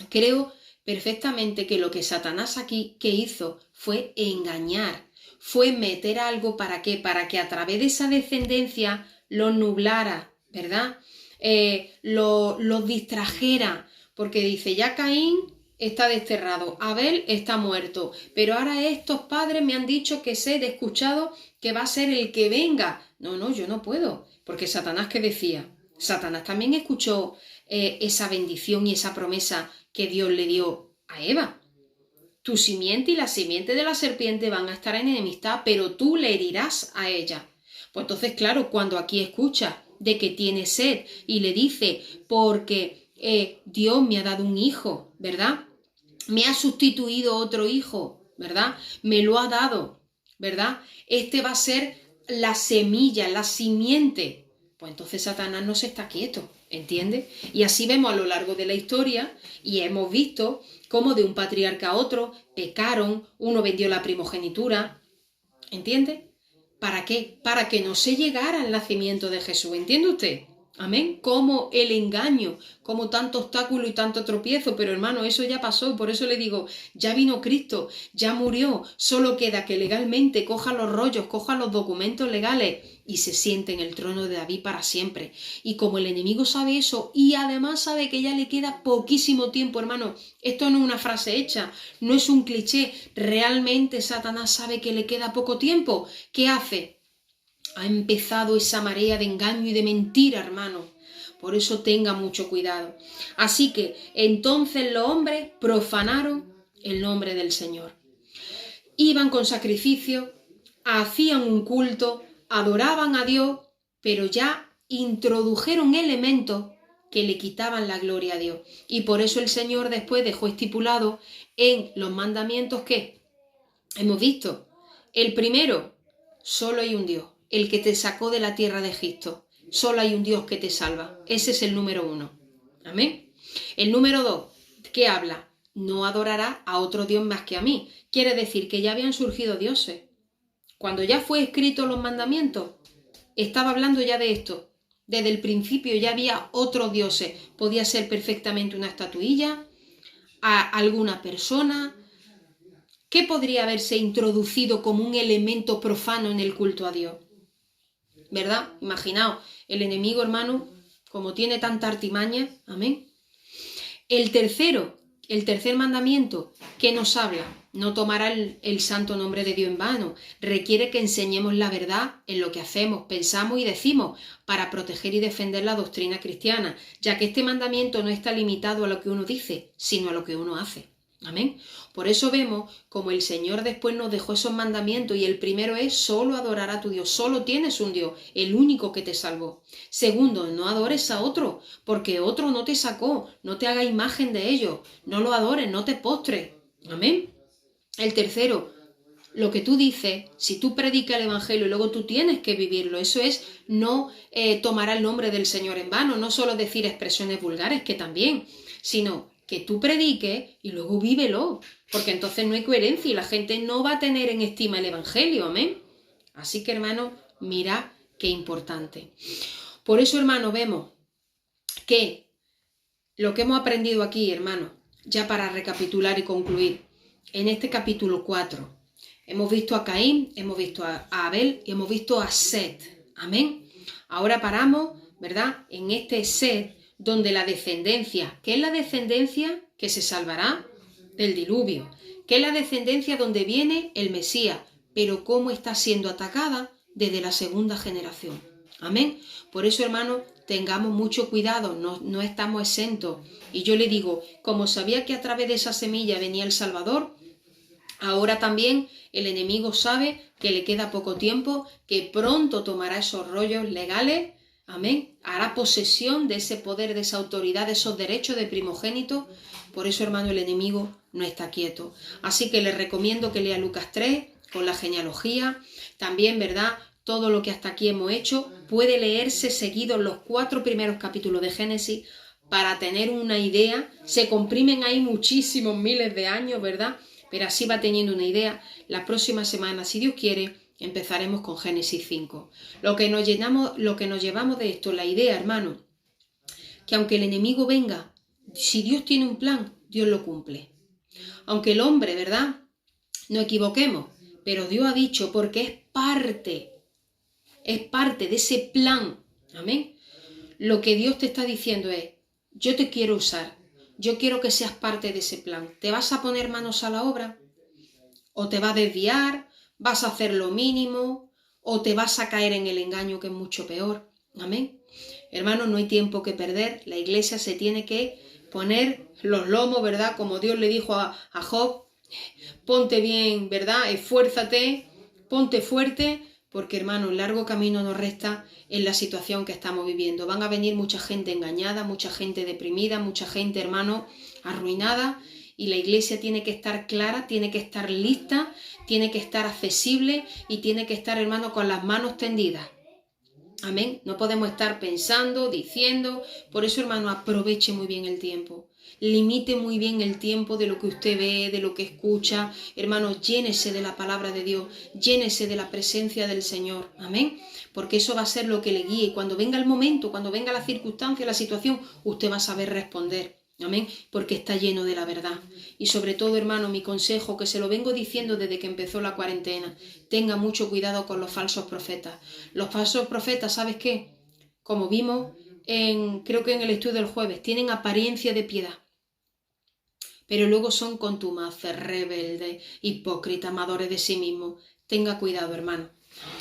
creo perfectamente que lo que Satanás aquí que hizo fue engañar, fue meter algo, ¿para qué? Para que a través de esa descendencia los nublara, ¿verdad? Los distrajera, porque dice, ya Caín está desterrado, Abel está muerto, pero ahora estos padres me han dicho que sé, he escuchado que va a ser el que venga. No, yo no puedo, porque Satanás, ¿qué decía? Satanás también escuchó esa bendición y esa promesa que Dios le dio a Eva. Tu simiente y la simiente de la serpiente van a estar en enemistad, pero tú le herirás a ella. Pues entonces, claro, cuando aquí escucha de que tiene sed y le dice, porque Dios me ha dado un hijo, ¿verdad? Me ha sustituido otro hijo, ¿verdad? Me lo ha dado, ¿verdad? Este va a ser la semilla, la simiente. Pues entonces Satanás no se está quieto, ¿entiendes? Y así vemos a lo largo de la historia y hemos visto cómo de un patriarca a otro pecaron, uno vendió la primogenitura, ¿entiendes? ¿Para qué? Para que no se llegara al nacimiento de Jesús. ¿Entiende usted? Amén. Como el engaño, como tanto obstáculo y tanto tropiezo, pero hermano, eso ya pasó, por eso le digo, ya vino Cristo, ya murió, solo queda que legalmente coja los rollos, coja los documentos legales y se siente en el trono de David para siempre. Y como el enemigo sabe eso y además sabe que ya le queda poquísimo tiempo, hermano, esto no es una frase hecha, no es un cliché, realmente Satanás sabe que le queda poco tiempo. ¿Qué hace? Ha empezado esa marea de engaño y de mentira, hermano. Por eso tenga mucho cuidado. Así que entonces los hombres profanaron el nombre del Señor. Iban con sacrificio, hacían un culto, adoraban a Dios, pero ya introdujeron elementos que le quitaban la gloria a Dios. Y por eso el Señor después dejó estipulado en los mandamientos que hemos visto. El primero, solo hay un Dios. El que te sacó de la tierra de Egipto. Solo hay un Dios que te salva. Ese es el número 1. Amén. El número 2, ¿qué habla? No adorará a otro Dios más que a mí. Quiere decir que ya habían surgido dioses. Cuando ya fue escrito los mandamientos, estaba hablando ya de esto. Desde el principio ya había otros dioses. Podía ser perfectamente una estatuilla, a alguna persona. ¿Qué podría haberse introducido como un elemento profano en el culto a Dios? ¿Verdad? Imaginaos, el enemigo, hermano, como tiene tanta artimaña, amén. El tercer mandamiento, ¿qué nos habla? No tomará el santo nombre de Dios en vano. Requiere que enseñemos la verdad en lo que hacemos, pensamos y decimos para proteger y defender la doctrina cristiana, ya que este mandamiento no está limitado a lo que uno dice, sino a lo que uno hace. Amén. Por eso vemos como el Señor después nos dejó esos mandamientos y el primero es solo adorar a tu Dios, solo tienes un Dios, el único que te salvó. Segundo, no adores a otro, porque otro no te sacó, no te haga imagen de ellos, no lo adores, no te postres. Amén. El tercero, lo que tú dices, si tú predicas el Evangelio y luego tú tienes que vivirlo, eso es no tomar el nombre del Señor en vano, no solo decir expresiones vulgares, que también, sino que tú prediques y luego vívelo, porque entonces no hay coherencia y la gente no va a tener en estima el Evangelio, amén. Así que, hermano, mira qué importante. Por eso, hermano, vemos que lo que hemos aprendido aquí, hermano, ya para recapitular y concluir, en este capítulo 4, hemos visto a Caín, hemos visto a Abel y hemos visto a Set, amén. Ahora paramos, ¿verdad?, en este Set, donde la descendencia, ¿qué es la descendencia que se salvará del diluvio? ¿Qué es la descendencia donde viene el Mesías? Pero cómo está siendo atacada desde la segunda generación. Amén. Por eso, hermano, tengamos mucho cuidado, no estamos exentos. Y yo le digo, como sabía que a través de esa semilla venía el Salvador, ahora también el enemigo sabe que le queda poco tiempo, que pronto tomará esos rollos legales. Amén. Hará posesión de ese poder, de esa autoridad, de esos derechos de primogénito. Por eso, hermano, el enemigo no está quieto. Así que le recomiendo que lea Lucas 3 con la genealogía. También, ¿verdad?, todo lo que hasta aquí hemos hecho puede leerse seguido los 4 primeros capítulos de Génesis para tener una idea. Se comprimen ahí muchísimos miles de años, ¿verdad? Pero así va teniendo una idea. La próxima semana, si Dios quiere, empezaremos con Génesis 5. Lo que nos llevamos de esto, la idea, hermano, que aunque el enemigo venga, si Dios tiene un plan, Dios lo cumple. Aunque el hombre, ¿verdad?, no equivoquemos, pero Dios ha dicho, porque es parte de ese plan. Amén. Lo que Dios te está diciendo es, yo te quiero usar, yo quiero que seas parte de ese plan. ¿Te vas a poner manos a la obra? ¿O te vas a desviar? ¿Vas a hacer lo mínimo? ¿O te vas a caer en el engaño, que es mucho peor? Amén. Hermano, no hay tiempo que perder. La iglesia se tiene que poner los lomos, ¿verdad? Como Dios le dijo a Job, ponte bien, ¿verdad? Esfuérzate, ponte fuerte, porque, hermano, un largo camino nos resta en la situación que estamos viviendo. Van a venir mucha gente engañada, mucha gente deprimida, mucha gente, hermano, arruinada, y la iglesia tiene que estar clara, tiene que estar lista, tiene que estar accesible y tiene que estar, hermano, con las manos tendidas. Amén. No podemos estar pensando, diciendo. Por eso, hermano, aproveche muy bien el tiempo. Limite muy bien el tiempo de lo que usted ve, de lo que escucha. Hermano, llénese de la palabra de Dios, llénese de la presencia del Señor. Amén. Porque eso va a ser lo que le guíe. Y cuando venga el momento, cuando venga la circunstancia, la situación, usted va a saber responder. Amén, porque está lleno de la verdad. Y sobre todo, hermano, mi consejo, que se lo vengo diciendo desde que empezó la cuarentena, tenga mucho cuidado con los falsos profetas. Los falsos profetas, ¿sabes qué? Como vimos creo que en el estudio del jueves, tienen apariencia de piedad, pero luego son contumaces, rebeldes, hipócritas, amadores de sí mismos. Tenga cuidado, hermano.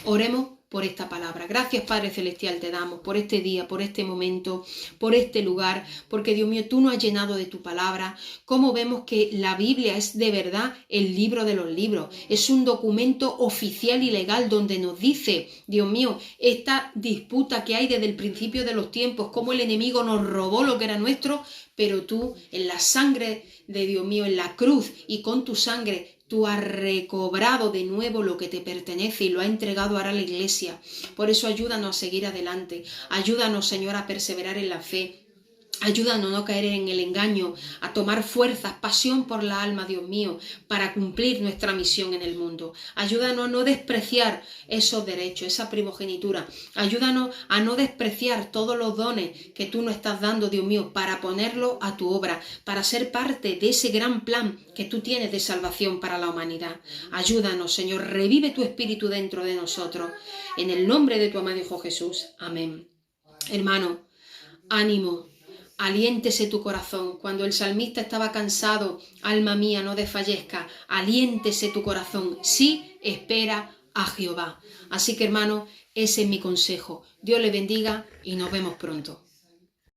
Oremos por esta palabra. Gracias, Padre Celestial, te damos por este día, por este momento, por este lugar, porque, Dios mío, tú nos has llenado de tu palabra. Cómo vemos que la Biblia es de verdad el libro de los libros. Es un documento oficial y legal donde nos dice, Dios mío, esta disputa que hay desde el principio de los tiempos, cómo el enemigo nos robó lo que era nuestro, pero tú, en la sangre de Dios mío, en la cruz y con tu sangre, tú has recobrado de nuevo lo que te pertenece y lo has entregado ahora a la iglesia. Por eso ayúdanos a seguir adelante. Ayúdanos, Señor, a perseverar en la fe. Ayúdanos a no caer en el engaño, a tomar fuerzas, pasión por la alma, Dios mío, para cumplir nuestra misión en el mundo. Ayúdanos a no despreciar esos derechos, esa primogenitura. Ayúdanos a no despreciar todos los dones que tú nos estás dando, Dios mío, para ponerlo a tu obra, para ser parte de ese gran plan que tú tienes de salvación para la humanidad. Ayúdanos, Señor, revive tu espíritu dentro de nosotros. En el nombre de tu amado Hijo Jesús. Amén. Hermano, ánimo. Aliéntese tu corazón. Cuando el salmista estaba cansado, alma mía, no desfallezca. Aliéntese tu corazón. Sí, espera a Jehová. Así que, hermano, ese es mi consejo. Dios le bendiga y nos vemos pronto.